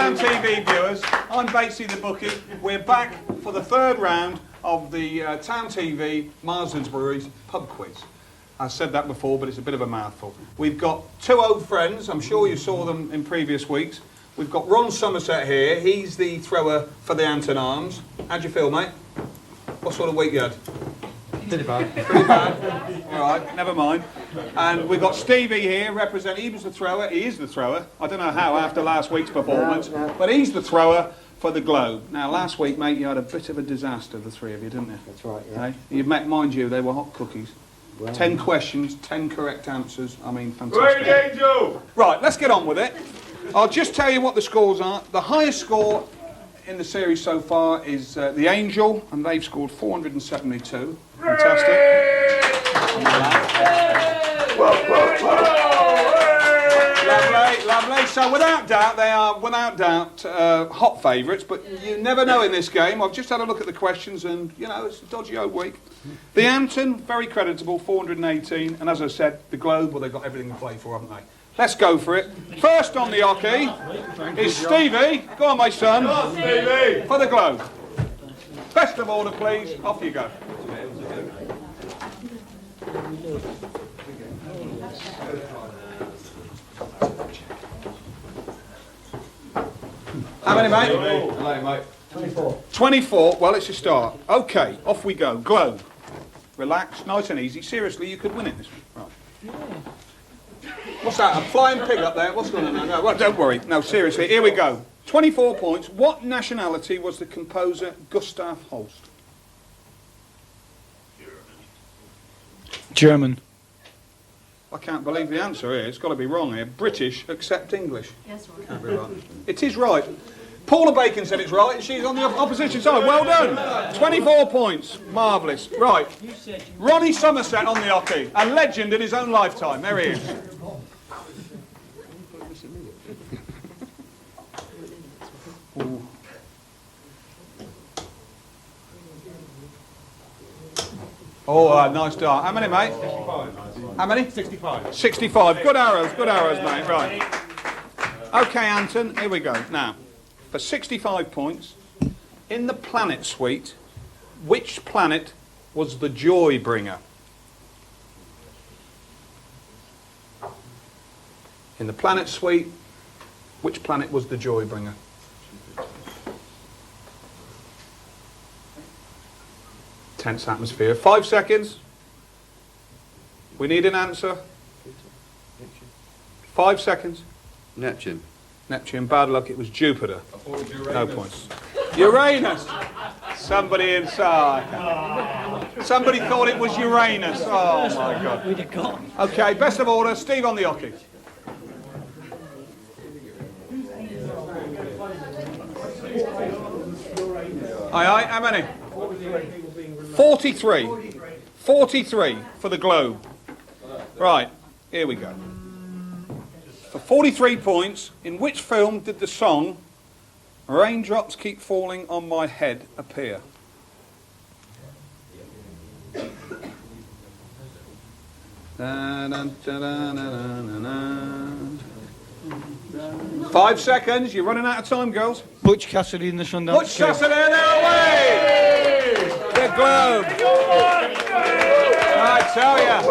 Town TV viewers, I'm Batesy the Bookie. We're back for the third round of the Town TV Marsden's Brewery's pub quiz. I said that before, but it's a bit of a mouthful. We've got two old friends. I'm sure you saw them in previous weeks. We've got Ron Somerset here. He's the thrower for the Anton Arms. How'd you feel, mate? What sort of week you had? Pretty bad. Pretty bad. All right, never mind. And we've got Stevie here representing. He was the thrower. He is the thrower. I don't know how after last week's performance, but he's the thrower for the Globe. Now, last week, mate, you had a bit of a disaster, the three of you, didn't you? That's right, yeah. Hey? You met, mind you, they were hot cookies. Well, 10 questions, 10 correct answers. I mean, fantastic. Great angel! Right, let's get on with it. I'll just tell you what the scores are. The highest score in the series so far is the Angel, and they've scored 472. Fantastic. Lovely, lovely. So without doubt, they are hot favourites, but you never know in this game. I've just had a look at the questions and, you know, it's a dodgy old week. The Anton, very creditable, 418, and as I said, the Globe, well, they've got everything to play for, haven't they? Let's go for it. First on the hockey is Stevie. Go on, my son. Go on, Stevie. For the Globe. Best of order, please. Off you go. How many, mate? Hello, mate. 24. 24. Well, it's a start. Okay, off we go. Globe. Relax, nice and easy. Seriously, you could win it this week. Right. What's that? A flying pig up there? What's going on? No, well, don't worry. No, seriously. Here we go. 24 points. What nationality was the composer Gustav Holst? German. I can't believe the answer here. It's got to be wrong here. British, except English. Yes, right. Can't be right. It is right. Paula Bacon said it's right, and she's on the opposition side. Well done. 24 points. Marvellous. Right. Ronnie Somerset on the hockey. A legend in his own lifetime. There he is. Oh, nice dart. How many, mate? 65. How many? 65. 65. Good arrows, mate. Right. Okay, Anton, here we go. Now, for 65 points, in the planet suite, which planet was the joy bringer? In the planet suite, which planet was the joy bringer? Tense atmosphere. 5 seconds. We need an answer. 5 seconds. Neptune. Neptune, bad luck, it was Jupiter. I thought it was Uranus. No points. Uranus! Somebody inside. Somebody thought it was Uranus. Oh my God. We'd have gone. Okay, best of order, Steve on the hockey. Aye, how many? 43. 43 for the Globe. Right, here we go. For 43 points, in which film did the song Raindrops Keep Falling on My Head appear? Da, da, da, da, da, da, da. 5 seconds, you're running out of time, girls. Butch Cassidy and the Sundance Butch Cassidy, they're away! The Globe. I tell ya.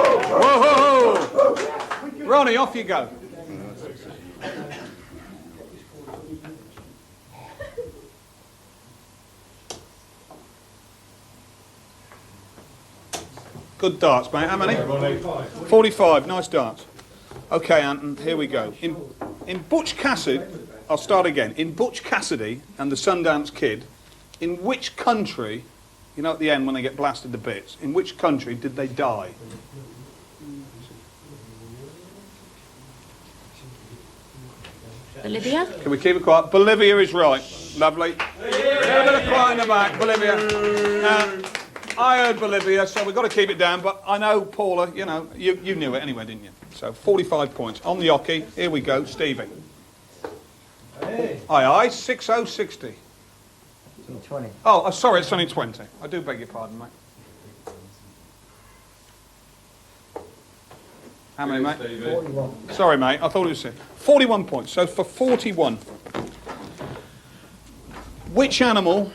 Whoa! Ronnie, off you go. Good darts, mate. How many? 45. Nice darts. Okay, Anton, here we go. In Butch Cassidy, I'll start again. In Butch Cassidy and the Sundance Kid, in which country, you know at the end when they get blasted to bits, in which country did they die? Bolivia? Can we keep it quiet? Bolivia is right. Lovely. A bit of quiet in the back. Bolivia. I heard Bolivia, so we've got to keep it down, but I know, Paula, you know, you knew it anyway, didn't you? So 45 points. On the hockey, here we go, Stevie. Hey. Aye, 6060. 20. Oh, sorry, it's only 20. I do beg your pardon, mate. How many, mate? 41. Sorry, mate, I thought it was 41 points. So for 41, Which animal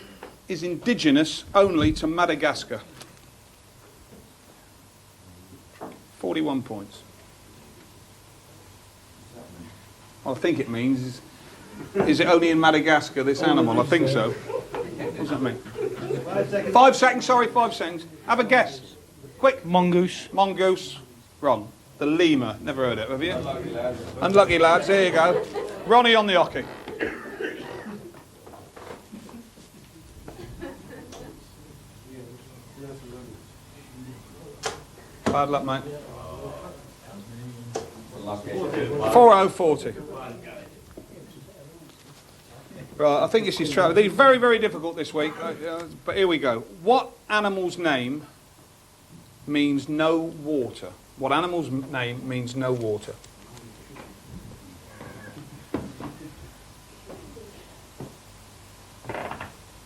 is indigenous only to Madagascar? 41 points. I think it means, is it only in Madagascar, this animal? I think so. What does that mean? 5 seconds, sorry, 5 seconds. Have a guess. Quick. Mongoose. Mongoose. Ron. The lemur. Never heard it, have you? Unlucky lads, there you go. Ronnie on the hockey. Bad luck, mate. 4040. Right, I think this is trouble. These are very, very difficult this week, but here we go. What animal's name means no water? What animal's name means no water?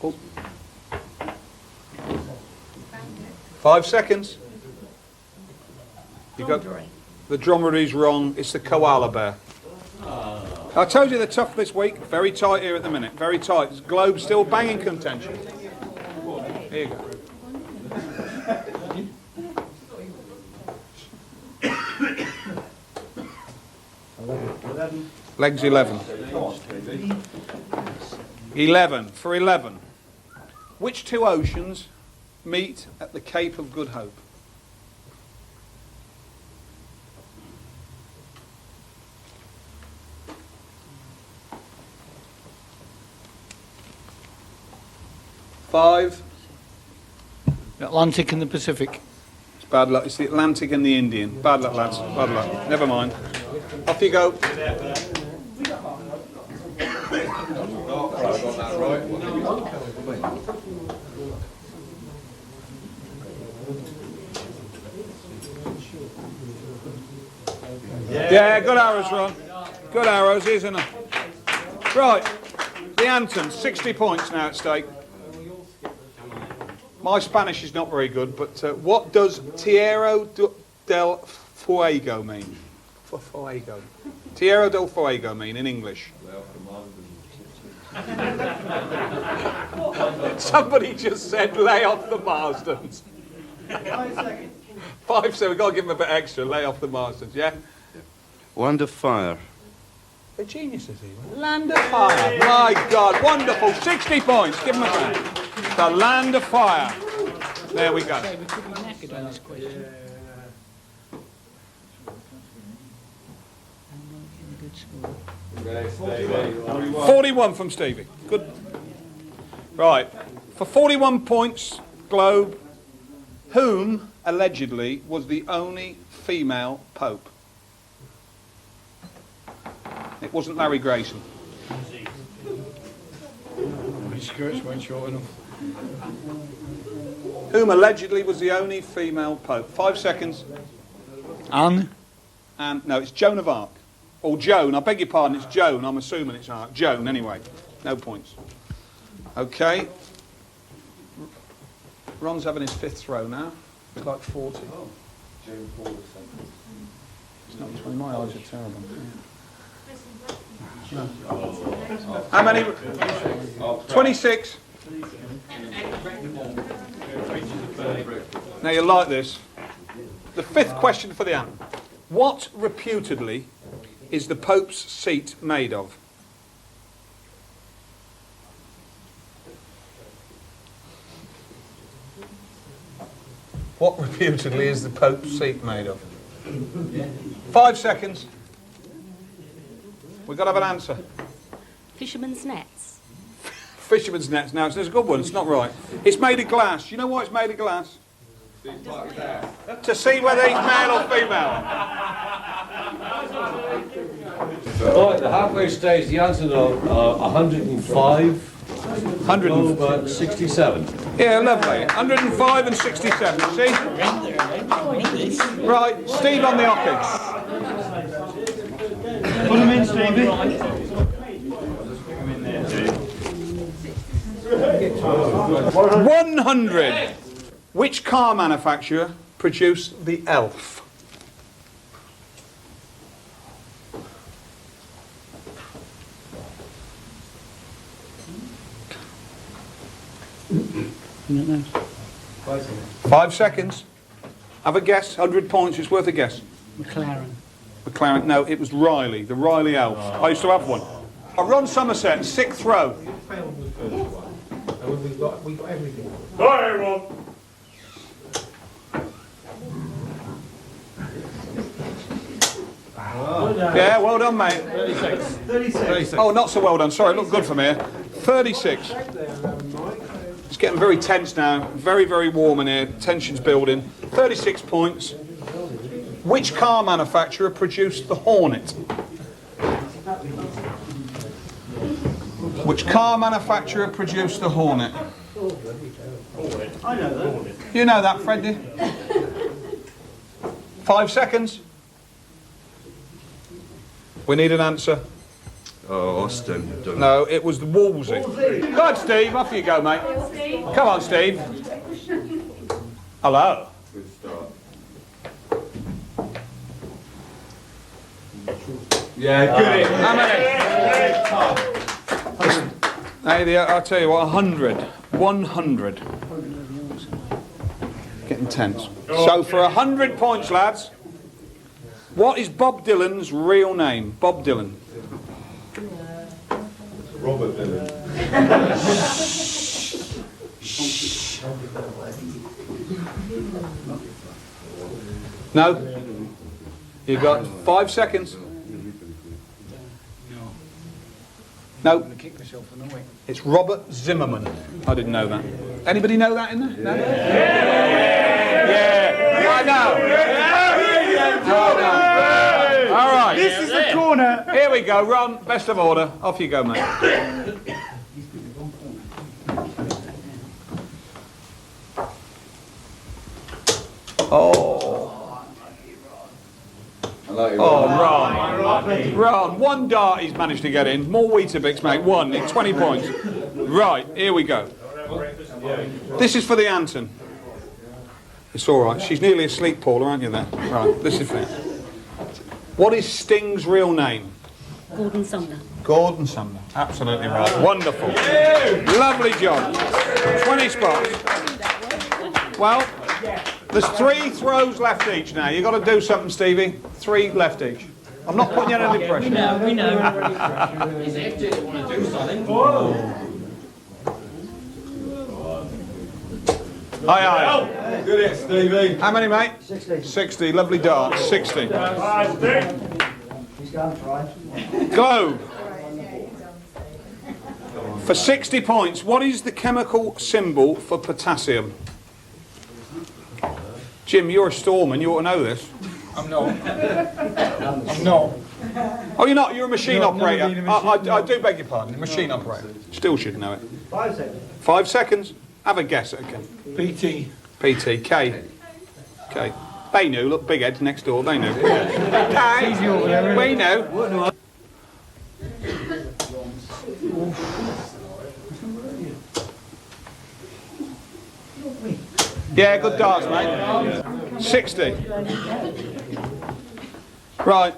Oh. 5 seconds. You got the dromedary's wrong. It's the koala bear. I told you they're tough this week. Very tight here at the minute. Very tight. Globe still banging contention. Here you go. Legs 11. 11 for 11. Which two oceans meet at the Cape of Good Hope? Five. The Atlantic and the Pacific. It's bad luck. It's the Atlantic and the Indian. Bad luck, lads. Bad luck. Never mind. Off you go. Yeah, good arrows, Ron. Good arrows, isn't it? Right. The Antons, 60 points now at stake. My Spanish is not very good, but what does Tierra del Fuego mean? Fuego. Tierra del Fuego mean in English? Somebody just said lay off the Marsdens. 5 seconds. 5 seconds. We've got to give them a bit extra. Lay off the Marsdens, yeah? Land of Fire. They're geniuses, even. Land of Fire. My God, wonderful. 60 points. Give them a hand. The Land of Fire. There we go. We could be knackered on this question. 41 from Stevie. Good. Right. For 41 points, Globe, whom allegedly was the only female pope? It wasn't Larry Grayson. My skirts weren't short enough. Whom allegedly was the only female pope? 5 seconds. Anne. And no, it's Joan of Arc. Or Joan, I beg your pardon, it's Joan. I'm assuming it's Arc. Joan, anyway. No points. Okay. Ron's having his 5th throw now. It's like 40. It's not 20. My eyes are terrible. No. How many? 26. Now you like this. The 5th question for the anthem. What reputedly is the Pope's seat made of? What reputedly is the Pope's seat made of? 5 seconds. We've got to have an answer. Fisherman's nets. Fisherman's nets. Now, it's a good one. It's not right. It's made of glass. You know why it's made of glass? To see whether he's male or female. Right, the halfway stage, the answers are 105, 100. over 67. Yeah, lovely. 105 and 67. See? Right, Steve on the hockey. Put him in, Stevie. 100. Which car manufacturer produced the Elf? looking at those. 5 seconds. Have a guess. 100 points. It's worth a guess. McLaren. McLaren. No, it was Riley. The Riley Elf. I used to have one. Ron Somerset, 6th row. We got everything. Hi, everyone. Yeah, well done, mate. 36. Oh, not so well done. Sorry, it looked good from here. 36. It's getting very tense now. Very, very warm in here. Tension's building. 36 points. Which car manufacturer produced the Hornet? Which car manufacturer produced the Hornet? I know that. You know that, Fred, do you? 5 seconds. We need an answer. Oh, Austin. Don't know. No, it was the Wolsey. Go on, Steve. Off you go, mate. Come on, Steve. Hello. Good start. Yeah, good. How many? Hey, I'll tell you what, 100. 100. Getting tense. So for 100 points, lads, what is Bob Dylan's real name? Bob Dylan. Robert Dylan. No? You got 5 seconds. No. I'm going to kick myself in the week. It's Robert Zimmerman. I didn't know that. Anybody know that in there? No? Yeah. I know. All right. This is the corner. Here we go, Ron. Best of order. Off you go, mate. Oh. I like you. Oh, Ron. Ron, one dart he's managed to get in. More Weetabix, mate. One in 20 points. Right, here we go. This is for the Anton. It's all right. She's nearly asleep, Paula, aren't you there? Right, this is fair. What is Sting's real name? Gordon Sumner. Gordon Sumner. Absolutely right. Wonderful. Lovely job. 20 spots. Well, there's 3 throws left each now. You've got to do something, Stevie. 3 left each. I'm not putting you under any pressure. We know. Aye, aye. Good it, Stevie. How many, mate? 60. 60. Lovely dart. 60. He's going to try. Globe. For 60 points, what is the chemical symbol for potassium? Jim, you're a storeman. You ought to know this. I'm not. I'm not. Oh, you're not? You're a machine No, operator. never been a machine, I do beg your pardon. Machine operator. Still should know it. 5 seconds. 5 seconds. Have a guess at it. PT. PT. K. K. They knew. Look, big heads next door. They knew. K. We know. Yeah, good darts, mate. 60. Right.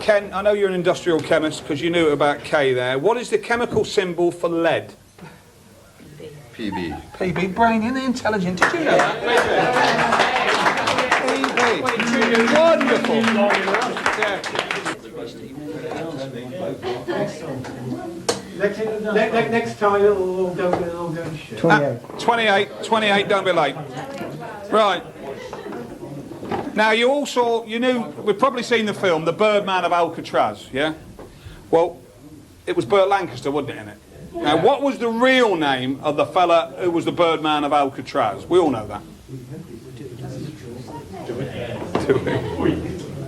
Ken, I know you're an industrial chemist because you knew about K there. What is the chemical symbol for lead? PB. PB, brainy and intelligent. Did you know that? PB. Wonderful. Yeah. Next time it'll go shit. 28. 28, don't be late. Right. Now you all saw, you knew, we've probably seen the film, The Birdman of Alcatraz, yeah? Well, it was Burt Lancaster, wasn't it, in it? Now, what was the real name of the fella who was the Birdman of Alcatraz? We all know that.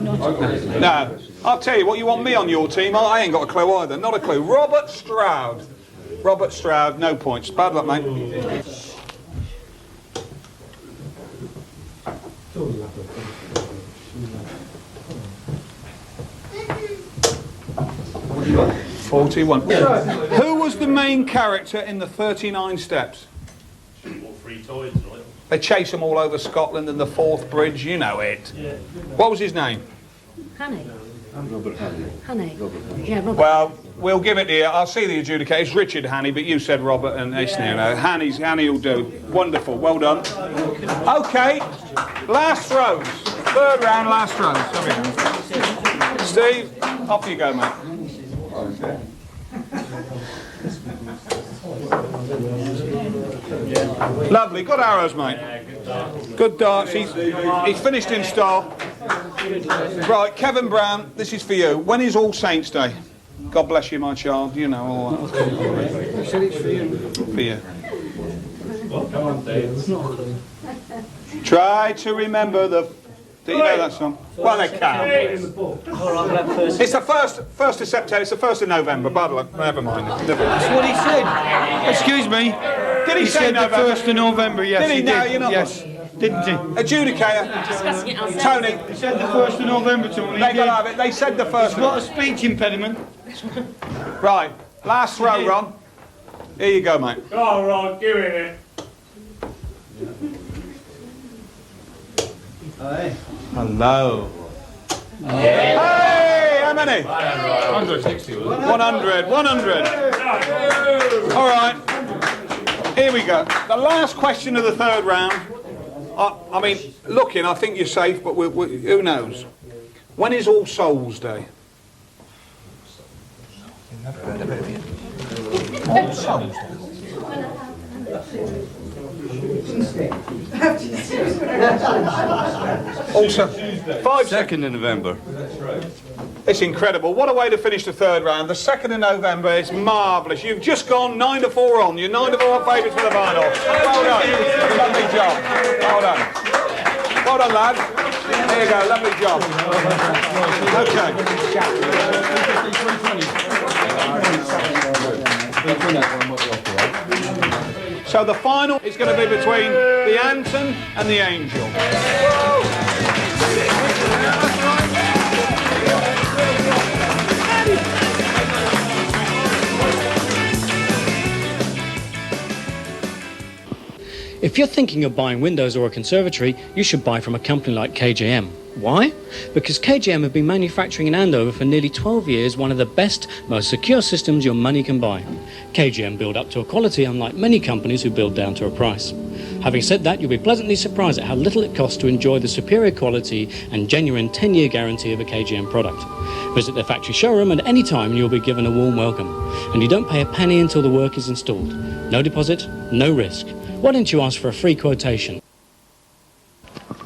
No, I'll tell you what, you want me on your team? I ain't got a clue either, not a clue. Robert Stroud. Robert Stroud, no points. Bad luck, mate. What you got? 41. Who was the main character in the 39 Steps? They chase them all over Scotland and the Forth Bridge, you know it. What was his name? Honey. Robert Hanley. Honey. Yeah, Robert. Well, we'll give it here. I'll see the adjudicator. It's Richard Hanny, but you said Robert, and it's Hanny will do. Wonderful. Well done. Okay. Last throws. Third round, last throws. Steve, off you go, mate. Lovely. Good arrows, mate. Good darts. He's finished in style. Right, Kevin Brown, this is for you. When is All Saints Day? God bless you, my child. You know all that. You said it's for you. For you. Try to remember the... Do you know that song? Well, they can't. It's the first of September. It's the 1st of November. Bad luck. Never mind. That's what he said. Excuse me. Did he say said November? the 1st of November, yes. Did he? No, you're not. Yes. Didn't he? Adjudicator. Discussing it ourselves. Tony. He said the 1st of November, Tony. They got have it. They said the first. It's not a speech impediment. Right. Last throw, Ron. Here you go, mate. Go on, Ron, give it. Hello. Hey, how many? 160, wasn't 100. 100. All right. Here we go. The last question of the third round. I mean, looking, I think you're safe, but who knows? When is All Souls Day? Never heard of it, have you? All Souls Day. Also, 2nd of November. It's incredible. What a way to finish the third round. The 2nd of November is marvellous. You've just gone 9-4 on. You're 9-4 favourites for the final. Well done. Lovely job. Well done. Well done, lad. There you go. Lovely job. Okay. So the final is going to be between the Anton and the Angel. If you're thinking of buying windows or a conservatory, you should buy from a company like KJM. Why? Because KJM have been manufacturing in Andover for nearly 12 years one of the best, most secure systems your money can buy. KJM build up to a quality unlike many companies who build down to a price. Having said that, you'll be pleasantly surprised at how little it costs to enjoy the superior quality and genuine 10-year guarantee of a KJM product. Visit their factory showroom at any time and you'll be given a warm welcome. And you don't pay a penny until the work is installed. No deposit, no risk. Why don't you ask for a free quotation?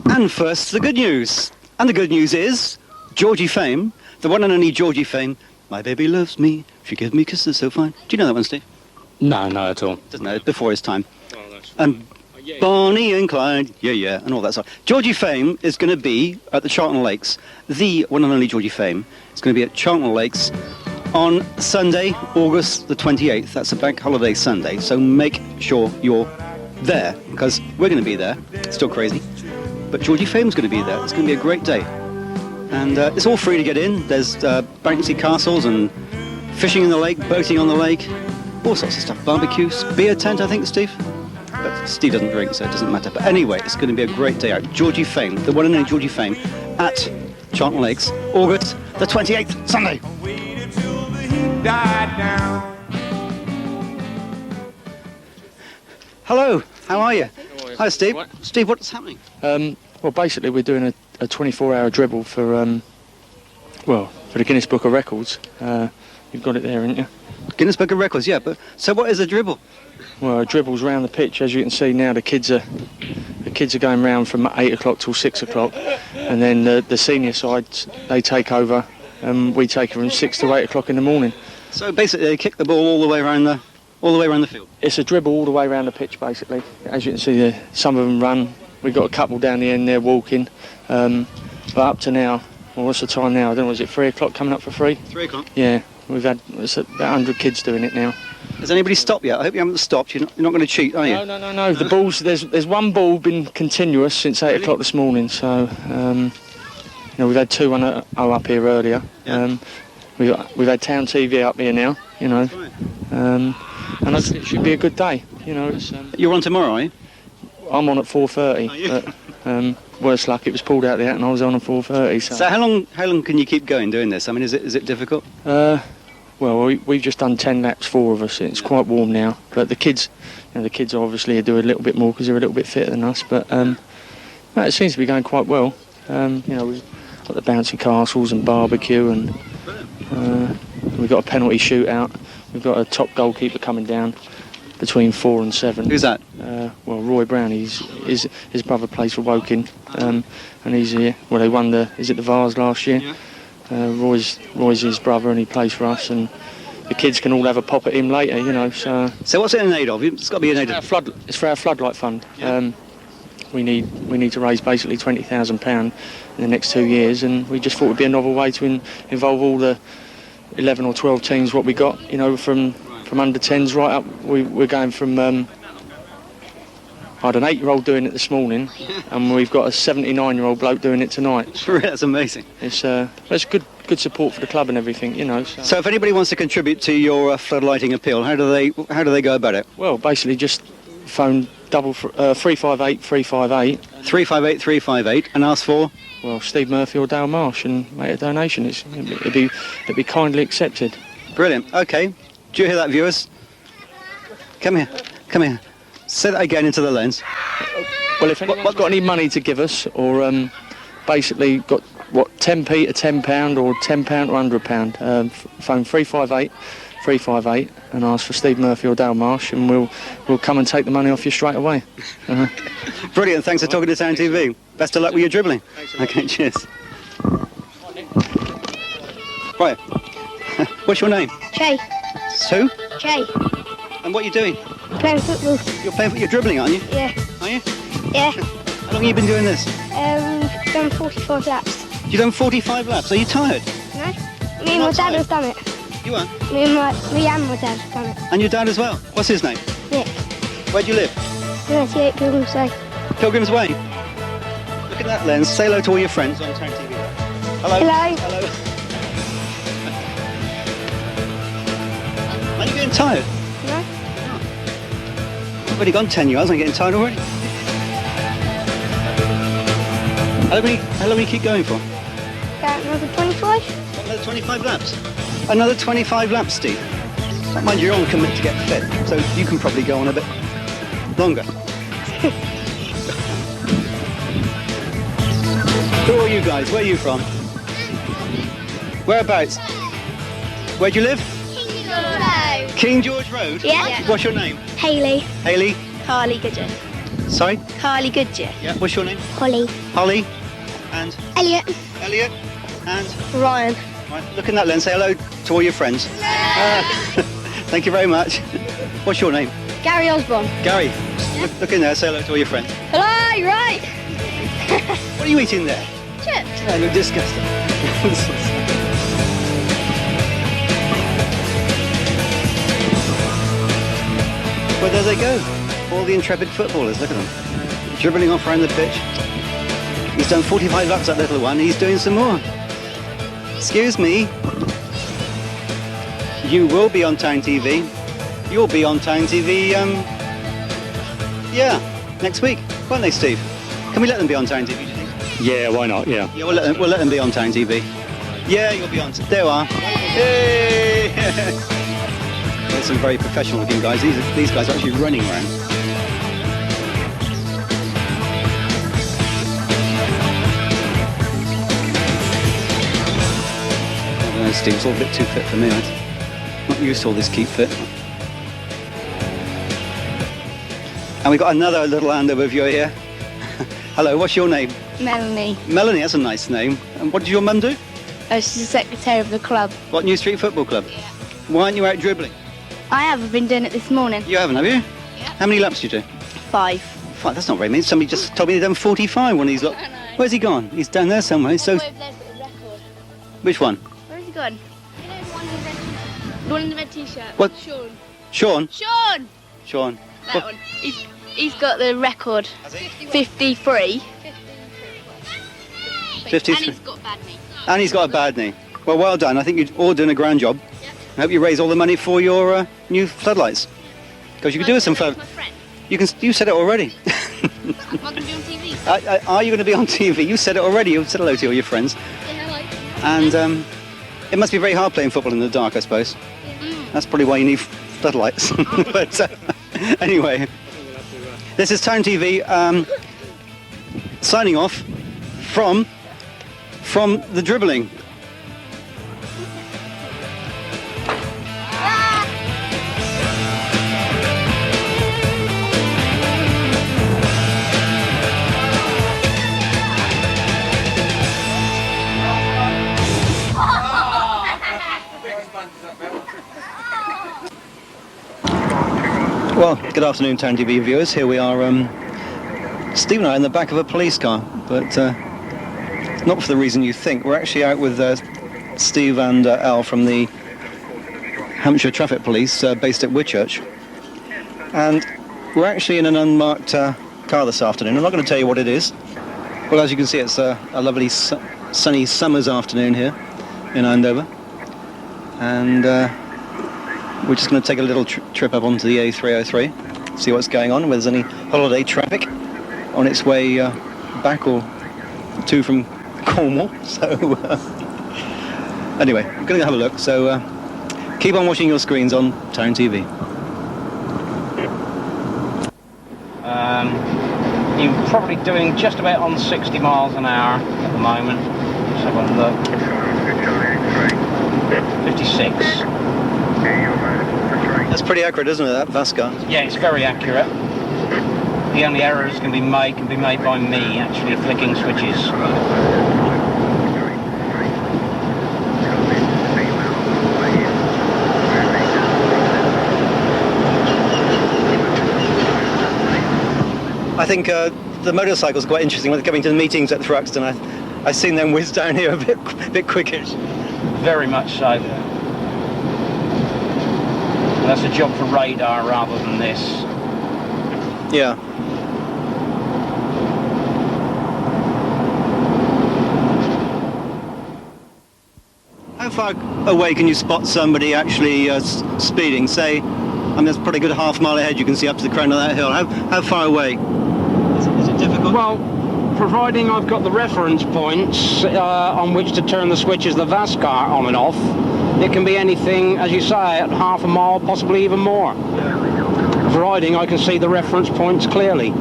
And first, the good news. And the good news is, Georgie Fame, the one and only Georgie Fame, my baby loves me, she gives me kisses so fine. Do you know that one, Steve? No, not at all. Doesn't know, it's before his time. And Bonnie and Clyde, yeah, and all that stuff. Georgie Fame is going to be at the Charlton Lakes, the one and only Georgie Fame. It's going to be at Charlton Lakes on Sunday, August the 28th. That's a bank holiday Sunday, so make sure you're there, because we're going to be there. It's still crazy. But Georgie Fame's going to be there. It's going to be a great day. And it's all free to get in. There's bouncy castles and fishing in the lake, boating on the lake, all sorts of stuff. Barbecues, beer tent, I think, Steve. But Steve doesn't drink, so it doesn't matter. But anyway, it's going to be a great day out. Georgie Fame, the one and only Georgie Fame, at Charlton Lakes, August the 28th, Sunday. Hello, how are you? Hi, Steve. What? Steve, what's happening? Well, basically, we're doing a 24-hour dribble for the Guinness Book of Records. You've got it there, haven't you? Guinness Book of Records, yeah. But so, what is a dribble? Well, a dribble's round the pitch. As you can see now, the kids are going round from 8 o'clock till 6 o'clock, and then the senior side they take over, and we take it from 6 to 8 o'clock in the morning. So basically, they kick the ball all the way around the field. It's a dribble all the way around the pitch, basically. As you can see, some of them run. We've got a couple down the end there walking, but up to now, well, what's the time now? I don't know, is it 3 o'clock coming up for 3? 3 o'clock. Yeah, we've had about 100 kids doing it now. Has anybody stopped yet? I hope you haven't stopped. You're not going to cheat, are you? No. The balls, there's one ball been continuous since 8 o'clock this morning, so we've had 2-1 up here earlier. Yeah. We've had Town TV up here now, and I think it should be a good day. It's, You're on tomorrow, are you? I'm on at 4:30. Are you? But worse luck, it was pulled out the hat and I was on at 4:30. So how long can you keep going doing this? I mean, is it difficult? Well, we've just done 10 laps, 4 of us. It's quite warm now, but the kids obviously do a little bit more because they're a little bit fitter than us. But it seems to be going quite well. We've got the bouncy castles and barbecue, and we've got a penalty shootout. We've got a top goalkeeper coming down between 4 and 7. Who's that? Roy Brown. His brother plays for Woking, and he's here. Well, they won the Vars last year. Yeah. Roy's his brother, and he plays for us. And the kids can all have a pop at him later, So what's it in aid of? It's got to be in aid of. It's for our floodlight fund. Yeah. We need to raise basically £20,000 in the next 2 years, and we just thought it would be a novel way to involve all the 11 or 12 teams what we got. From under 10s right up. We're going from. I had an 8-year-old doing it this morning, and we've got a 79-year-old bloke doing it tonight. That's amazing. It's good support for the club and everything, So if anybody wants to contribute to your floodlighting appeal, how do they go about it? Well, basically just phone 358 358 358 358 and ask for. Well, Steve Murphy or Dale Marsh, and make a donation. It'd be kindly accepted. Brilliant. Okay. Do you hear that, viewers? Come here. Say that again into the lens. Well, if anyone's got any money to give us, or basically got 10p to £10 or £10 to £100, phone 358 358 and ask for Steve Murphy or Dale Marsh, and we'll come and take the money off you straight away. Brilliant. Thanks for talking to Town TV. Best of luck with your dribbling. Okay, cheers. Right. What's your name? Jay. Who? Jay. And what are you doing? Playing football. You're dribbling, aren't you? Yeah. Are you? Yeah. How long have you been doing this? Done 45 laps. You've done 45 laps. Are you tired? No. Me and my dad have done it. You are? Me and my dad have done it. And your dad as well? What's his name? Nick. Where do you live? 38 Pilgrim's Way. Pilgrim's Way. Look at that lens. Say hello to all your friends on Town TV. Hello. Hello. Are you getting tired? No. I've already gone 10 yards. I'm getting tired already. How long will you keep going for? Another 25. Another 25 laps. Another 25 laps, Steve. Mind you, you're on commit to get fit, so you can probably go on a bit longer. Who are you guys? Where are you from? Whereabouts? Where do you live? King George Road? Yeah. What's your name? Haley. Haley? Carly Goodyear. Sorry? Carly Goodyear. Yeah. What's your name? Holly. Holly? And? Elliot. Elliot? And? Ryan. Right, look in that lens, say hello to all your friends. Thank you very much. What's your name? Gary Osborne. Gary. Look in there, say hello to all your friends. Hello, you're right. What are you eating there? Chips. They look disgusting. Well, there they go. All the intrepid footballers, look at them. Dribbling off around the pitch. He's done 45 laps, that little one. He's doing some more. Excuse me. You will be on Town TV. You'll be on Town TV, next week. Won't they, Steve? Can we let them be on Town TV, do you think? Yeah, why not? Yeah. Yeah, we'll let them be on Town TV. Yeah, you'll be on. There you are. Yay! There's some very professional looking guys. These guys are actually running around. I don't know, Steve's all a bit too fit for me. I'm not used to all this keep fit. And we've got another little Andover viewer here. Hello, what's your name? Melanie. Melanie, that's a nice name. And what does your mum do? She's the secretary of the club. What, New Street Football Club? Yeah. Why aren't you out dribbling? I have. I've been doing it this morning. You haven't, have you? Yeah. How many laps do you do? 5. 5, that's not very many. Somebody just told me they've done 45 when he's I know. Where's he gone? He's down there somewhere. So, Over there's got the record. which one? Where has he gone? You know, the one in the red t-shirt. What? Sean. Sean? Sean! Sean. That What- one. He's got the record. 53. 53. And he's got bad knee. And he's got a bad knee. Well, well done. I think you're all doing a grand job. Yeah. I hope you raise all the money for your new floodlights. Because you could do with some flood. My friend. You said it already. Am I going to be on TV? Are you going to be on TV? You said it already. You said hello to all your friends. And it must be very hard playing football in the dark, I suppose. That's probably why you need floodlights. But anyway, this is Town TV signing off from the dribbling. Well, good afternoon, Town TV viewers. Here we are, Steve and I in the back of a police car, but not for the reason you think. We're actually out with Steve and Al from the Hampshire Traffic Police, based at Whitchurch. And we're actually in an unmarked car this afternoon. I'm not going to tell you what it is. Well, as you can see, it's a lovely sunny summer's afternoon here in Andover. And we're just going to take a little trip up onto the A303, see what's going on, whether there's any holiday traffic on its way back or to from Cornwall. So anyway, we're going to have a look. So keep on watching your screens on Town TV. You're probably doing just about on 60 miles an hour at the moment. Let's have a look. 56. That's pretty accurate, isn't it, that Vascar? Yeah, it's very accurate. The only errors can be made by me, actually flicking switches. I think the motorcycle's quite interesting. When coming to the meetings at Thruxton, I've seen them whiz down here a bit quickish. Very much so. That's a job for radar rather than this. Yeah. How far away can you spot somebody actually speeding? Say, I mean, there's probably a good half mile ahead. You can see up to the crown of that hill. How far away? Is it difficult? Well, providing I've got the reference points on which to turn the switches, the Vascar on and off, it can be anything, as you say, at half a mile, possibly even more. Providing I can see the reference points clearly.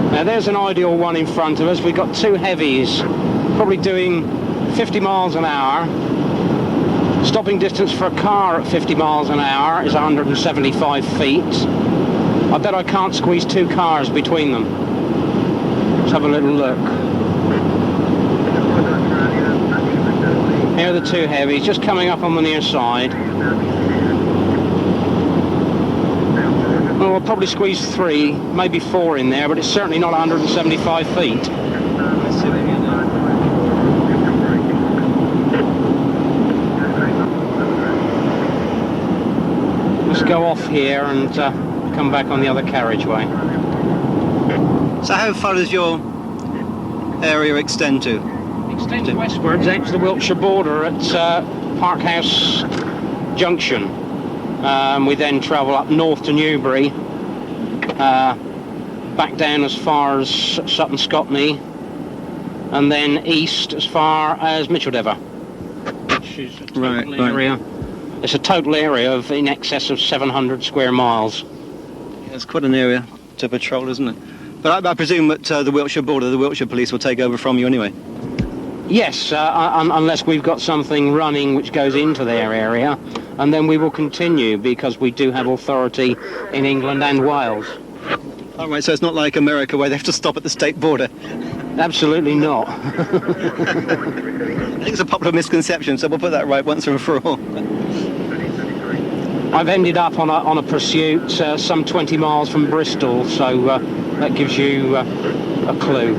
Now there's an ideal one in front of us. We've got two heavies, probably doing 50 miles an hour. Stopping distance for a car at 50 miles an hour is 175 feet. I bet I can't squeeze two cars between them. Let's have a little look. Here are the two heavies, just coming up on the near side. Well, we'll probably squeeze three, maybe four in there, but it's certainly not 175 feet. Let's go off here and come back on the other carriageway. So how far does your area extend to? Extends westwards out to the Wiltshire border at Parkhouse Junction. We then travel up north to Newbury, back down as far as Sutton Scotney, and then east as far as Micheldever, which is a total area. It's a total area of in excess of 700 square miles. Yeah, it's quite an area to patrol, isn't it? But I presume that the Wiltshire border, the Wiltshire police will take over from you anyway. Yes, unless we've got something running which goes into their area, and then we will continue because we do have authority in England and Wales. All right, so it's not like America where they have to stop at the state border. Absolutely not. I think it's a popular misconception, so we'll put that right once and for all. I've ended up on a pursuit some 20 miles from Bristol, so that gives you a clue.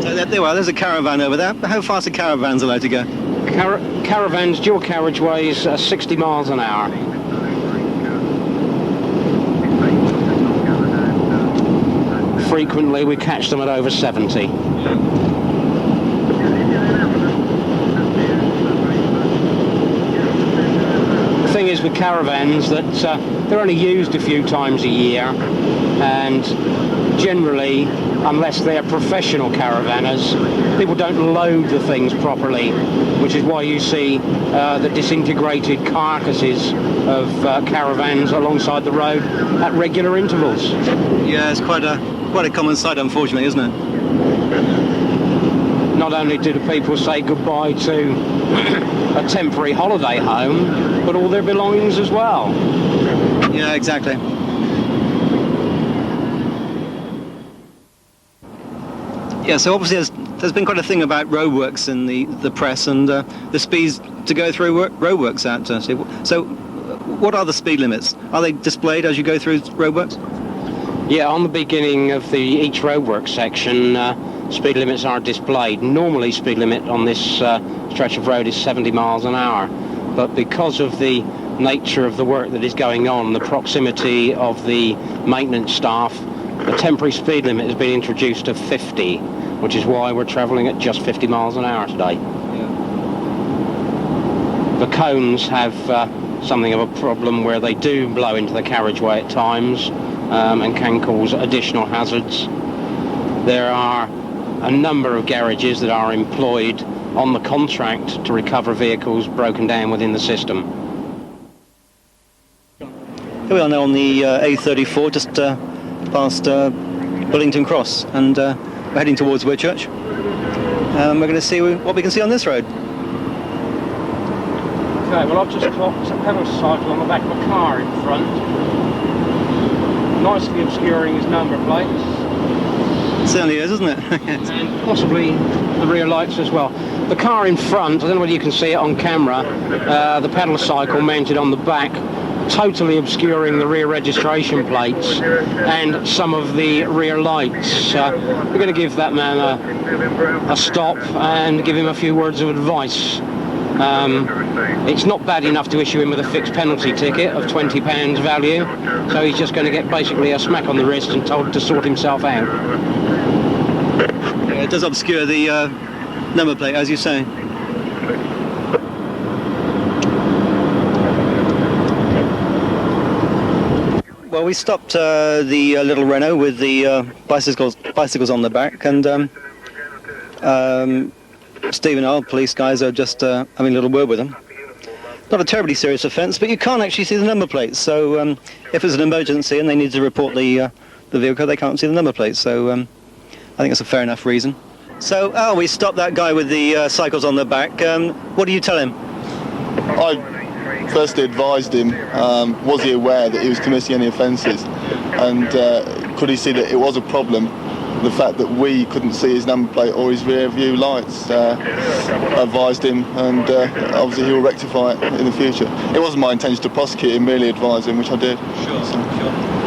So there's a caravan over there. How fast are caravans allowed to go? Caravans, dual carriageways, 60 miles an hour. Frequently we catch them at over 70. The thing is with caravans that they're only used a few times a year, and generally, unless they're professional caravanners, people don't load the things properly, which is why you see the disintegrated carcasses of caravans alongside the road at regular intervals. Yeah, it's quite a common sight, unfortunately, isn't it? Not only do the people say goodbye to a temporary holiday home, but all their belongings as well. Yeah, exactly. Yeah, so obviously there's been quite a thing about roadworks in the press, and the speeds to go through roadworks at. So what are the speed limits? Are they displayed as you go through roadworks? Yeah, on the beginning of each roadwork section, speed limits are displayed. Normally speed limit on this stretch of road is 70 miles an hour, but because of the nature of the work that is going on, the proximity of the maintenance staff, the temporary speed limit has been introduced to 50, which is why we're travelling at just 50 miles an hour today. Yeah. The cones have something of a problem where they do blow into the carriageway at times and can cause additional hazards. There are a number of garages that are employed on the contract to recover vehicles broken down within the system. Here we are now on the A34, just past Bullington Cross, and we're heading towards Whitchurch. We're going to see what we can see on this road. Okay, well I've just clocked a pedal cycle on the back of a car in front, nicely obscuring his number plates. It certainly is, isn't it? And possibly the rear lights as well. The car in front, I don't know whether you can see it on camera, the pedal cycle mounted on the back, totally obscuring the rear registration plates and some of the rear lights. We're going to give that man a stop and give him a few words of advice. It's not bad enough to issue him with a fixed penalty ticket of £20 value, so he's just going to get basically a smack on the wrist and told to sort himself out. Yeah, it does obscure the number plate, as you say. Well, we stopped the little Renault with the bicycles on the back, and Steve and our police guys are just having a little word with them. Not a terribly serious offence, but you can't actually see the number plates. So if there's an emergency and they need to report the vehicle, they can't see the number plates. So I think it's a fair enough reason. So we stopped that guy with the cycles on the back. What do you tell him? I firstly advised him, was he aware that he was committing any offences, and could he see that it was a problem, the fact that we couldn't see his number plate or his rear view lights. I advised him, and obviously he will rectify it in the future. It wasn't my intention to prosecute him, merely advise him, which I did. Sure.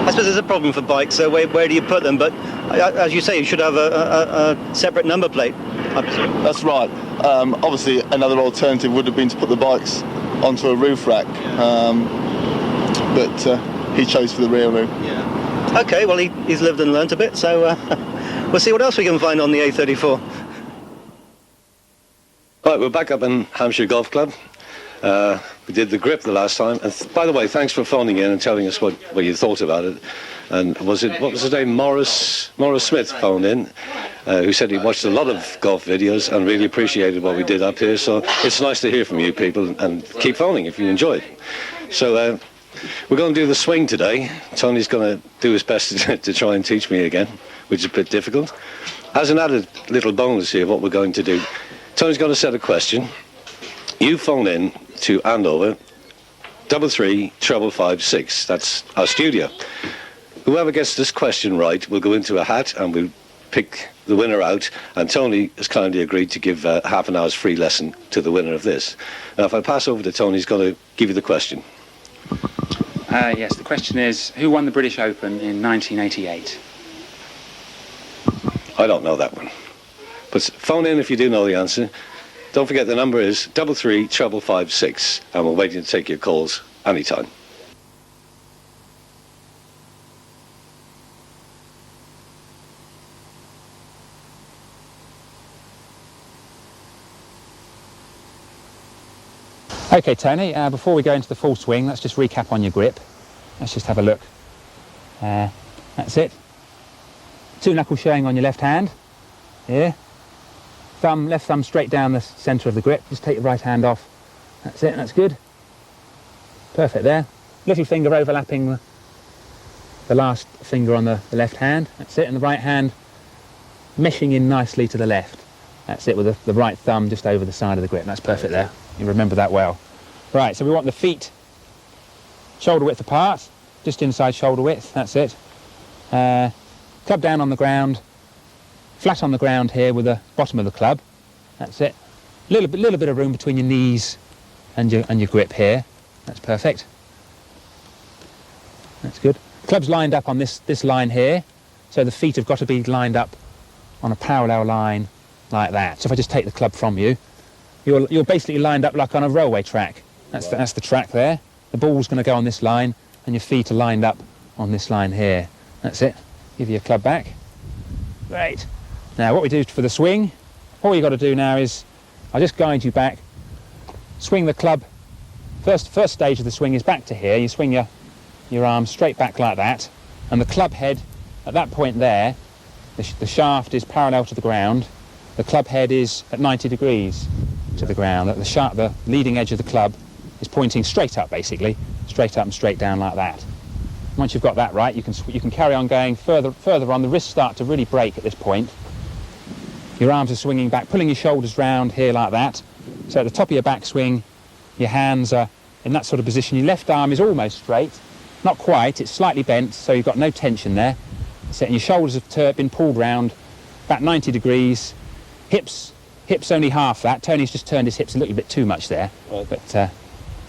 I suppose there's a problem for bikes, so where do you put them? But as you say, you should have a separate number plate. That's right. Obviously another alternative would have been to put the bikes onto a roof rack, but he chose for the rear room. Yeah. Okay, well he's lived and learnt a bit, so we'll see what else we can find on the A34. Right, we're back up in Hampshire Golf Club. We did the grip the last time, and by the way, thanks for phoning in and telling us what you thought about it. And what was his name? Morris Smith phoned in, who said he watched a lot of golf videos and really appreciated what we did up here. So it's nice to hear from you people, and keep phoning if you enjoyed. So we're going to do the swing today. Tony's going to do his best to try and teach me again, which is a bit difficult. As an added little bonus here, what we're going to do, Tony's going to set a question. You phone in to Andover 33556. That's our studio. Whoever gets this question right will go into a hat and we'll pick the winner out, and Tony has kindly agreed to give half an hour's free lesson to the winner of this. Now if I pass over to Tony, he's going to give you the question. Yes, the question is, who won the British Open in 1988? I don't know that one, but phone in if you do know the answer. Don't forget the number is 33556, and we're waiting to take your calls anytime. Okay, Tony, before we go into the full swing, let's just recap on your grip. Let's just have a look. That's it. 2 knuckles showing on your left hand. Here. Left thumb straight down the centre of the grip. Just take your right hand off. That's it, that's good. Perfect there. Little finger overlapping the last finger on the left hand. That's it, and the right hand meshing in nicely to the left. That's it, with the right thumb just over the side of the grip. That's perfect there. You remember that well. Right, so we want the feet shoulder width apart, just inside shoulder width. That's it. Club down on the ground, flat on the ground here with the bottom of the club. That's it. Little bit of room between your knees and your grip here. That's perfect. That's good. Club's lined up on this line here, so the feet have got to be lined up on a parallel line like that. So if I just take the club from you, you're basically lined up like on a railway track. That's the track there. The ball's going to go on this line, and your feet are lined up on this line here. That's it. Give your club back. Great. Now what we do for the swing, all you got to do now is, I'll just guide you back, swing the club. First stage of the swing is back to here. You swing your arms straight back like that, and the club head at that point there, the shaft is parallel to the ground. The club head is at 90 degrees to the ground. The leading edge of the club is pointing straight up, basically, straight up and straight down like that. Once you've got that right, you can carry on going further on. The wrists start to really break at this point. Your arms are swinging back, pulling your shoulders round here like that. So at the top of your backswing, your hands are in that sort of position. Your left arm is almost straight, not quite, it's slightly bent, so you've got no tension there. So, and your shoulders have been pulled round, about 90 degrees. Hips only half that. Tony's just turned his hips a little bit too much there, but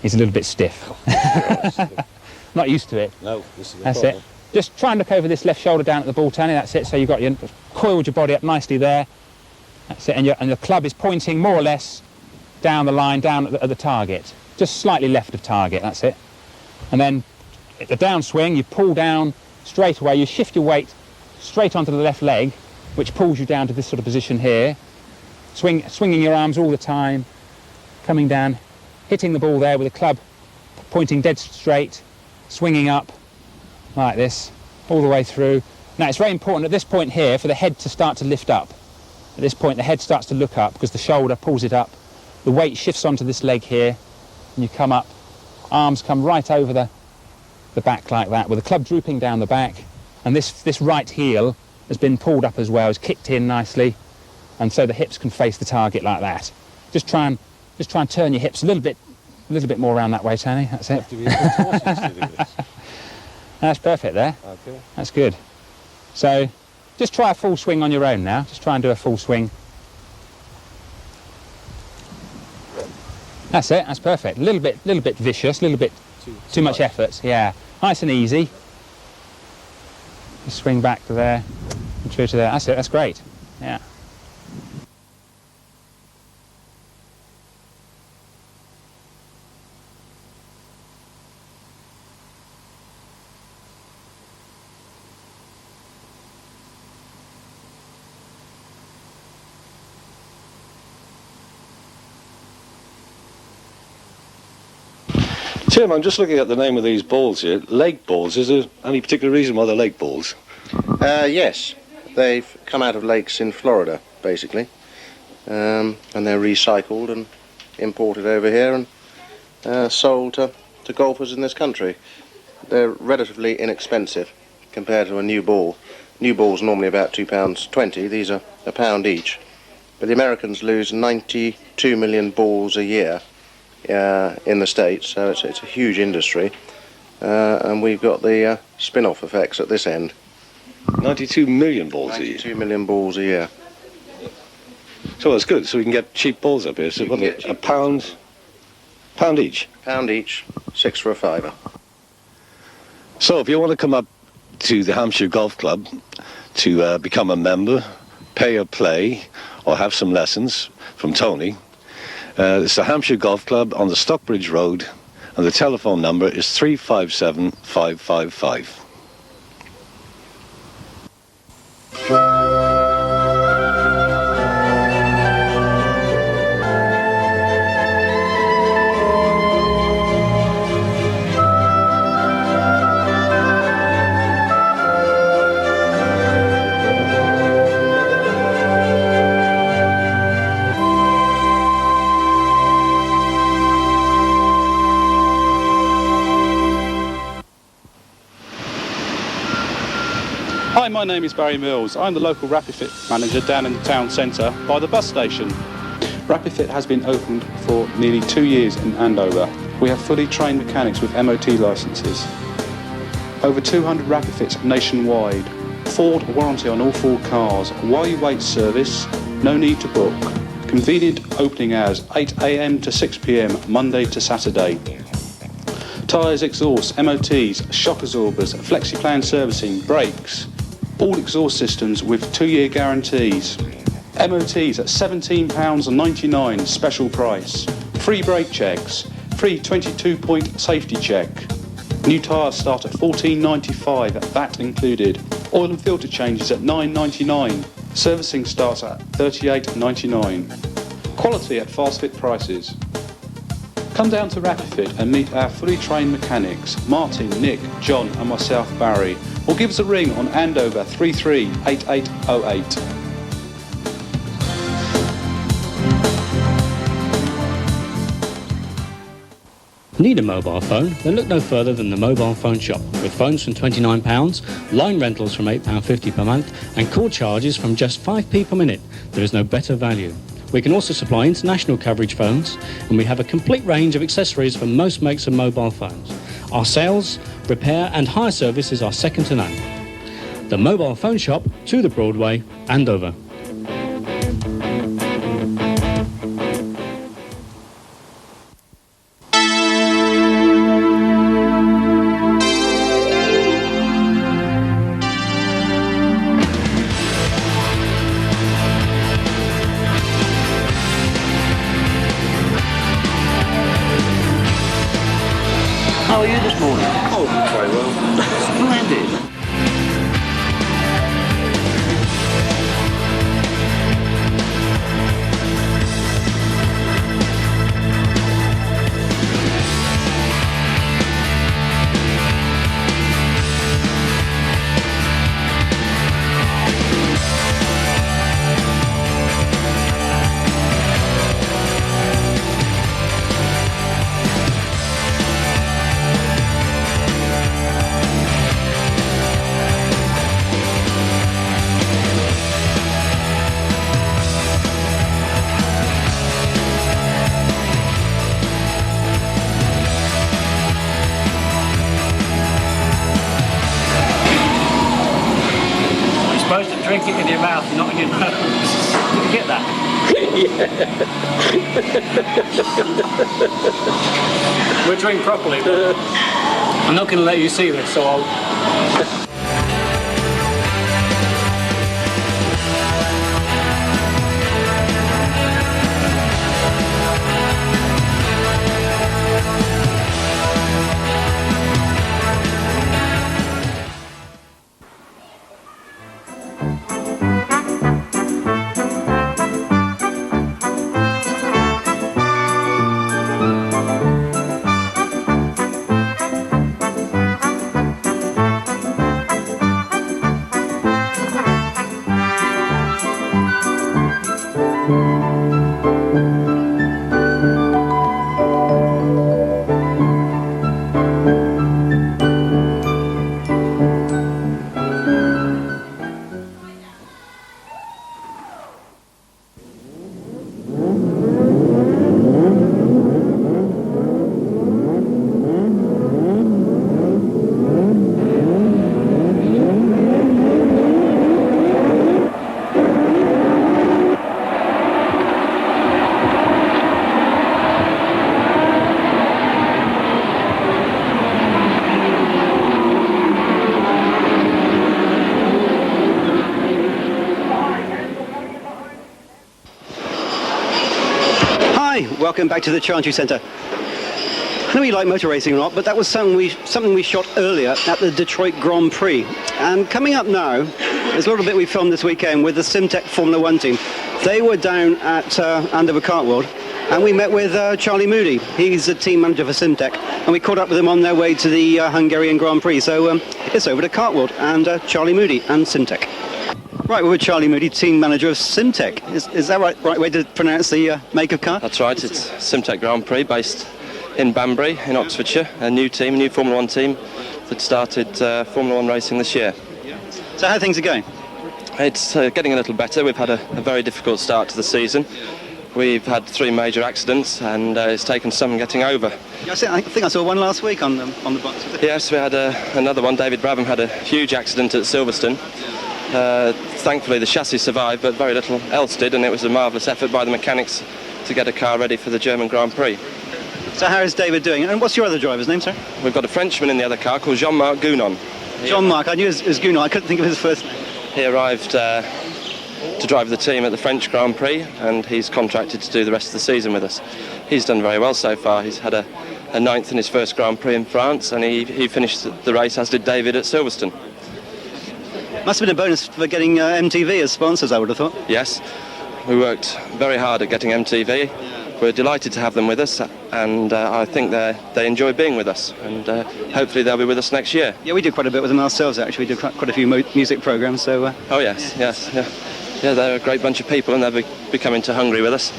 he's a little bit stiff. Not used to it. No, this is the That's problem. it. Just try and look over this left shoulder down at the ball, Tony. That's it. So you've got coiled your body up nicely there. That's it. And the club is pointing more or less down the line, down at the target, just slightly left of target. That's it. And then at the downswing, you pull down straight away. You shift your weight straight onto the left leg, which pulls you down to this sort of position here. Swinging your arms all the time, coming down, hitting the ball there with the club pointing dead straight, swinging up like this all the way through. Now it's very important at this point here for the head to start to lift up. At this point the head starts to look up because the shoulder pulls it up. The weight shifts onto this leg here and you come up. Arms come right over the back like that with the club drooping down the back, and this right heel has been pulled up as well, is kicked in nicely, and so the hips can face the target like that. Just try and turn your hips a little bit more around that way, Tony. That's it. That's perfect there. Okay. That's good. So just try a full swing on your own now. Just try and do a full swing. That's it. That's perfect. A little bit vicious. A little bit too much effort. Yeah. Nice and easy. Just swing back to there and true to there. That's it. That's great. Yeah. Tim, I'm just looking at the name of these balls here. Lake balls. Is there any particular reason why they're lake balls? Yes. They've come out of lakes in Florida, basically. And they're recycled and imported over here and sold to golfers in this country. They're relatively inexpensive compared to a new ball. New ball's normally about £2.20. These are £1 each. But the Americans lose 92 million balls a year in the States, so it's a huge industry, and we've got the spin-off effects at this end. 92 million balls a year? 92 million balls a year. So that's good, so we can get cheap balls up here. So what, a pound each? £1 each, 6 for a fiver. So if you want to come up to the Hampshire Golf Club to become a member, pay or play, or have some lessons from Tony, it's the Hampshire Golf Club on the Stockbridge Road, and the telephone number is 357 555. my name is Barry Mills. I'm the local RapidFit manager down in the town centre by the bus station. RapidFit has been opened for nearly 2 years in Andover. We have fully trained mechanics with MOT licences. Over 200 RapidFits nationwide. Ford warranty on all Ford cars. While you wait service, no need to book. Convenient opening hours, 8 AM to 6 PM, Monday to Saturday. Tyres, exhausts, MOTs, shock absorbers, flexi-plan servicing, brakes. All exhaust systems with 2-year guarantees. MOTs at £17.99 special price. Free brake checks. Free 22-point safety check. New tyres start at £14.95, VAT included. Oil and filter changes at £9.99. Servicing starts at £38.99. Quality at fast fit prices. Come down to RapidFit and meet our fully trained mechanics, Martin, Nick, John and myself, Barry. Or give us a ring on Andover 338808. Need a mobile phone? Then look no further than the Mobile Phone Shop, with phones from £29, line rentals from £8.50 per month, and call charges from just 5p per minute. There is no better value. We can also supply international coverage phones, and we have a complete range of accessories for most makes of mobile phones. Our sales, repair and hire services are second to none. The Mobile Phone Shop, to the Broadway, Andover. How are you this morning? Oh, very well. Splendid. Drink it in your mouth, not in your nose. Did you get that? Yeah. We'll drink properly, but I'm not going to let you see this, so I'll... Welcome back to the Chantry Centre. I know you like motor racing or not, but that was something we shot earlier at the Detroit Grand Prix. And coming up now, there's a little bit we filmed this weekend with the Simtek Formula One Team. They were down at Andover Kartworld, and we met with Charlie Moody. He's the team manager for Simtek, and we caught up with him on their way to the Hungarian Grand Prix. So it's over to Kartworld and Charlie Moody and Simtek. Right, we're with Charlie Moody, team manager of Simtek. Is that right way to pronounce the make of car? That's right, it's Simtek Grand Prix based in Banbury in Oxfordshire, a new team, a new Formula One team that started Formula One racing this year. So how are things going? It's getting a little better. We've had a very difficult start to the season. We've had 3 major accidents, and it's taken some getting over. Yeah, I think I saw one last week on the box. Yes, we had another one. David Brabham had a huge accident at Silverstone. Thankfully the chassis survived, but very little else did, and it was a marvellous effort by the mechanics to get a car ready for the German Grand Prix. So how is David doing? And what's your other driver's name, sir? We've got a Frenchman in the other car called Jean-Marc Gounon. Jean-Marc, I knew it was Gounon, I couldn't think of his first name. He arrived to drive the team at the French Grand Prix, and he's contracted to do the rest of the season with us. He's done very well so far. He's had a 9th in his first Grand Prix in France, and he finished the race, as did David, at Silverstone. Must have been a bonus for getting MTV as sponsors, I would have thought. Yes, we worked very hard at getting MTV. We're delighted to have them with us, and I think they enjoy being with us, and hopefully they'll be with us next year. Yeah, we do quite a bit with them ourselves, actually. We do quite a few music programmes, so... Oh, yes. Yeah, they're a great bunch of people, and they'll be coming to Hungary with us,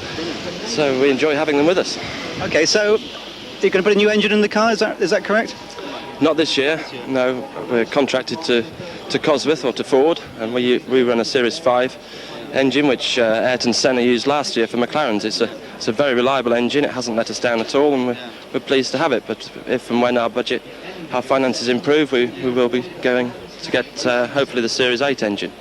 so we enjoy having them with us. OK, so you're going to put a new engine in the car, is that correct? Not this year, no. We're contracted to Cosworth or to Ford, and we run a Series 5 engine, which Ayrton Senna used last year for McLaren's. It's a very reliable engine. It hasn't let us down at all, and we're pleased to have it. But if and when our finances improve, we will be going to get hopefully the Series 8 engine.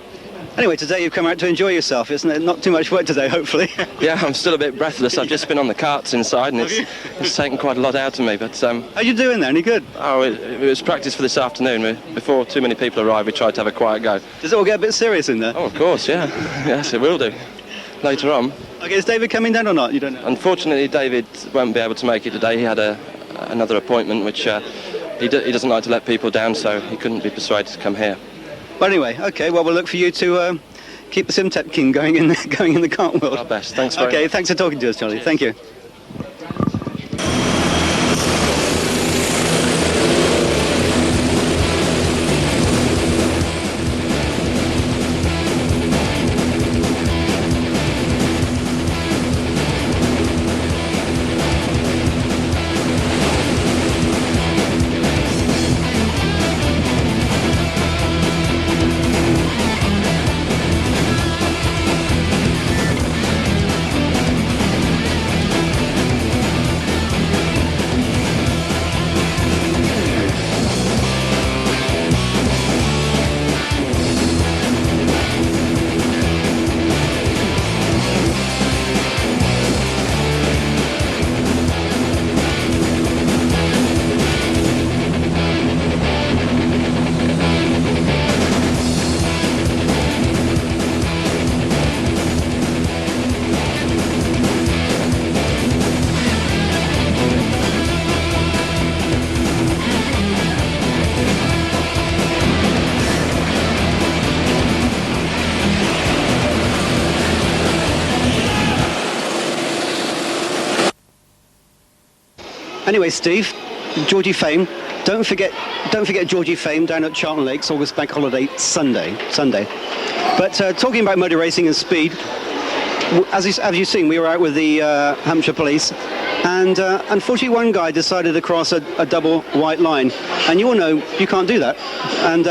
Anyway, today you've come out to enjoy yourself, isn't it? Not too much work today, hopefully. Yeah, I'm still a bit breathless. I've just been on the karts inside, and it's taken quite a lot out of me. But how you doing there? Any good? Oh, it was practice for this afternoon. Before too many people arrive, we tried to have a quiet go. Does it all get a bit serious in there? Oh, of course, yeah. Yes, it will do. Later on. OK, is David coming down or not? You don't know? Unfortunately, David won't be able to make it today. He had another appointment, which he doesn't like to let people down, so he couldn't be persuaded to come here. Well, anyway, OK, well, we'll look for you to keep the Simtek King going in the Kartworld. Our best. Thanks very much. OK, thanks for talking to us, Charlie. Thank you. Anyway, Steve, Georgie Fame, don't forget Georgie Fame down at Charlton Lakes, August Bank Holiday Sunday. But talking about motor racing and speed, as you've seen, we were out with the Hampshire police, and unfortunately one guy decided to cross a double white line, and you all know you can't do that. And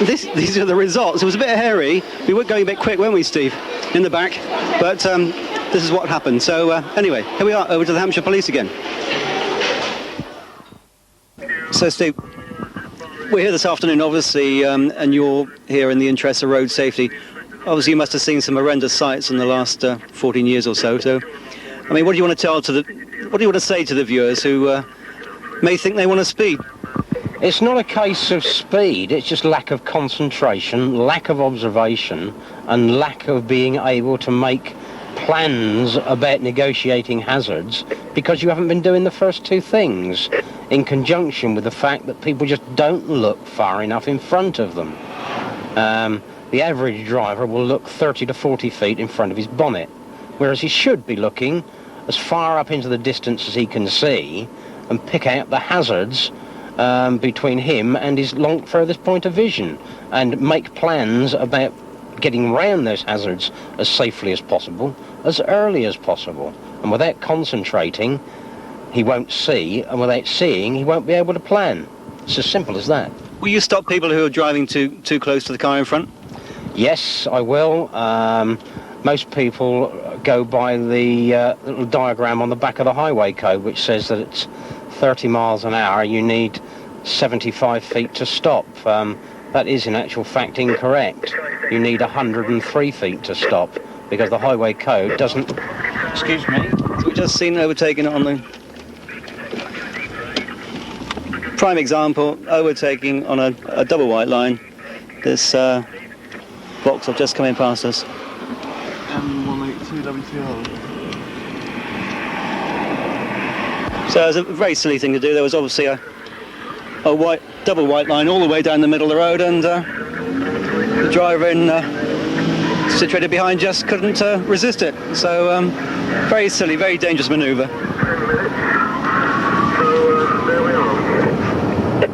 these are the results. It was a bit hairy. We were going a bit quick, weren't we, Steve, in the back? But this is what happened. So anyway, here we are, over to the Hampshire police again. So, Steve, we're here this afternoon, obviously, and you're here in the interest of road safety. Obviously, you must have seen some horrendous sights in the last 14 years or so. So, I mean, what do you want to say to the viewers who may think they want to speed? It's not a case of speed, it's just lack of concentration, lack of observation, and lack of being able to make plans about negotiating hazards, because you haven't been doing the first two things, in conjunction with the fact that people just don't look far enough in front of them. The average driver will look 30 to 40 feet in front of his bonnet, whereas he should be looking as far up into the distance as he can see and pick out the hazards between him and his furthest point of vision, and make plans about getting round those hazards as safely as possible, as early as possible. And without concentrating, he won't see, and without seeing, he won't be able to plan. It's as simple as that. Will you stop people who are driving too close to the car in front? Yes, I will. Most people go by the little diagram on the back of the highway code, which says that it's 30 miles an hour. You need 75 feet to stop. That is, in actual fact, incorrect. You need 103 feet to stop, because the highway code doesn't... Excuse me? So we've just seen overtaking on the... Prime example, overtaking on a double white line. This Vauxhall just coming past us. So it was a very silly thing to do. There was obviously a double white line all the way down the middle of the road, and the driver situated behind just couldn't resist it. So very silly, very dangerous manoeuvre. There we are.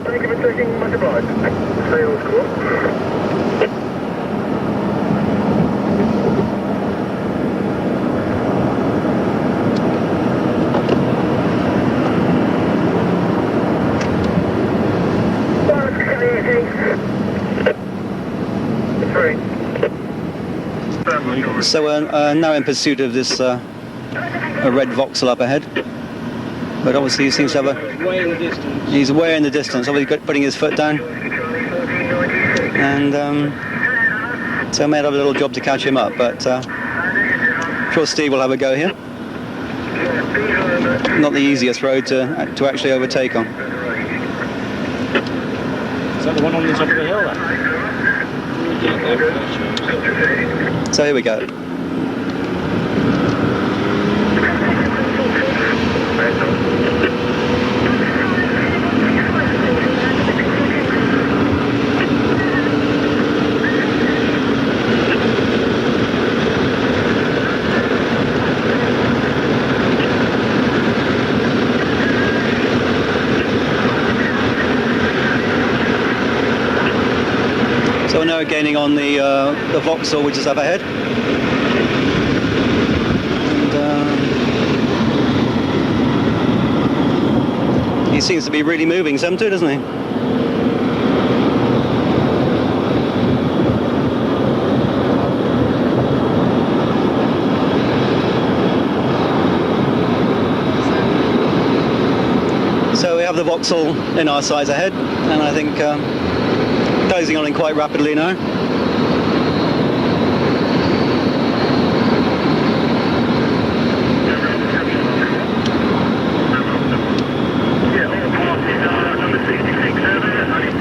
Thank you for taking my device. Sales call. So we're now in pursuit of this a red Vauxhall up ahead, but obviously he seems to have he's way in the distance, obviously putting his foot down, and so I may have a little job to catch him up, but I'm sure Steve will have a go here. Not the easiest road to actually overtake on. Is that the one on the top of the hill then? So here we go. So we're now gaining on the Vauxhall, which is up ahead. And he seems to be really moving some too, doesn't he? So we have the Vauxhall in our sights ahead, and I think closing on in quite rapidly now.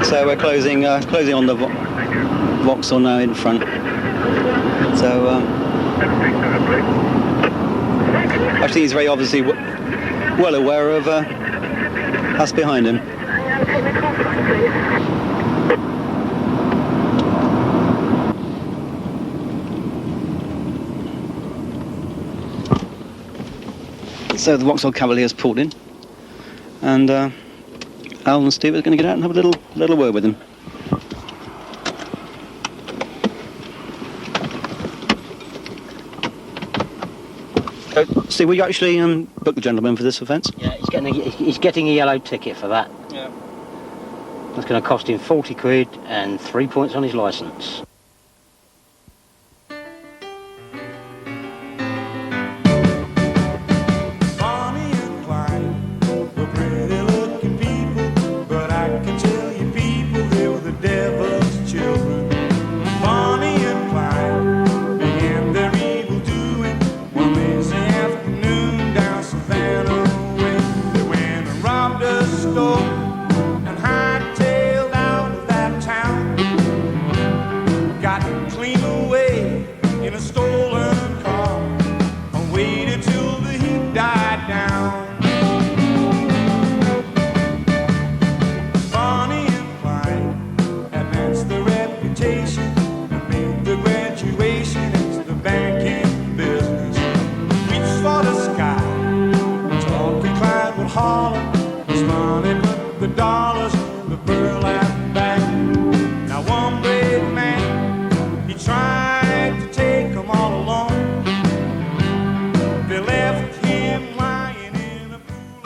So we're closing on the Vauxhall now in front. So actually he's very obviously well aware of us behind him. So the Vauxhall Cavalier's pulled in, and Al and Steve are going to get out and have a little word with him. Steve, will you actually book the gentleman for this offence? Yeah, he's getting a yellow ticket for that. Yeah. That's going to cost him 40 quid and 3 points on his licence.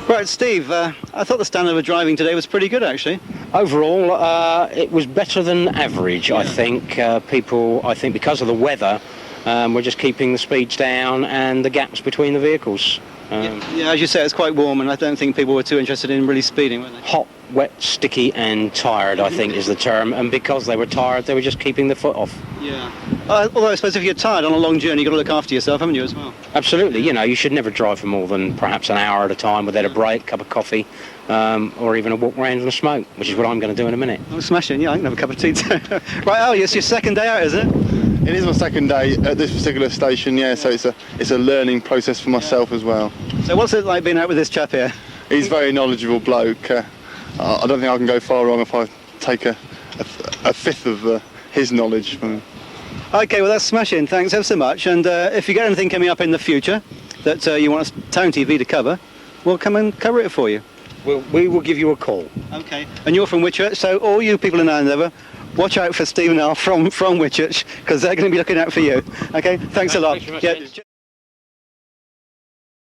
Right, Steve, I thought the standard of driving today was pretty good, actually. Overall, it was better than average, I think. People, I think because of the weather, were just keeping the speeds down and the gaps between the vehicles. Yeah, as you say, it's quite warm, and I don't think people were too interested in really speeding, were they? Hot, wet, sticky and tired, I think is the term, and because they were tired, they were just keeping the foot off. Yeah. Although I suppose if you're tired on a long journey, you've got to look after yourself, haven't you, as well? Absolutely. You know, you should never drive for more than perhaps an hour at a time without a break, cup of coffee, or even a walk around and a smoke, which is what I'm going to do in a minute. I'm smashing, yeah, I can have a cup of tea too. Right, Al, it's your second day out, is it? It is my second day at this particular station, yeah, so it's a learning process for myself as well. So what's it like being out with this chap here? He's a very knowledgeable bloke. I don't think I can go far wrong if I take a fifth of his knowledge from him. OK, well, that's smashing. Thanks ever so much. And if you get anything coming up in the future that you want Town TV to cover, we'll come and cover it for you. We will give you a call. OK. And you're from Whitchurch, so all you people in Andover, watch out for Steve and Al from Whitchurch, because they're going to be looking out for you. OK, thanks a lot. Thanks very much,